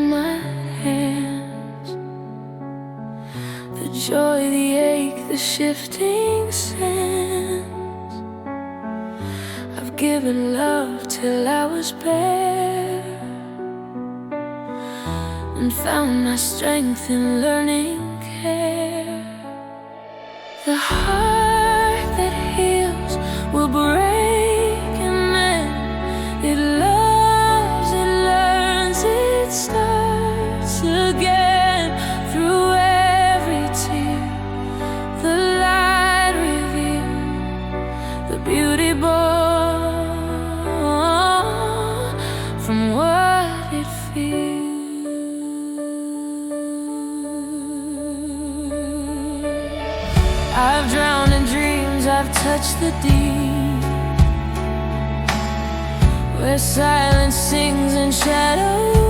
in my hands. The joy, the ache, the shifting sands. I've given love till I was bare, and found my strength in learning care. The heart that heals will break, and then it loves, it learns, it starts again. Through every tear, the light reveals the beauty born from what it feels. I've drowned in dreams, I've touched the deep, where silence sings and shadows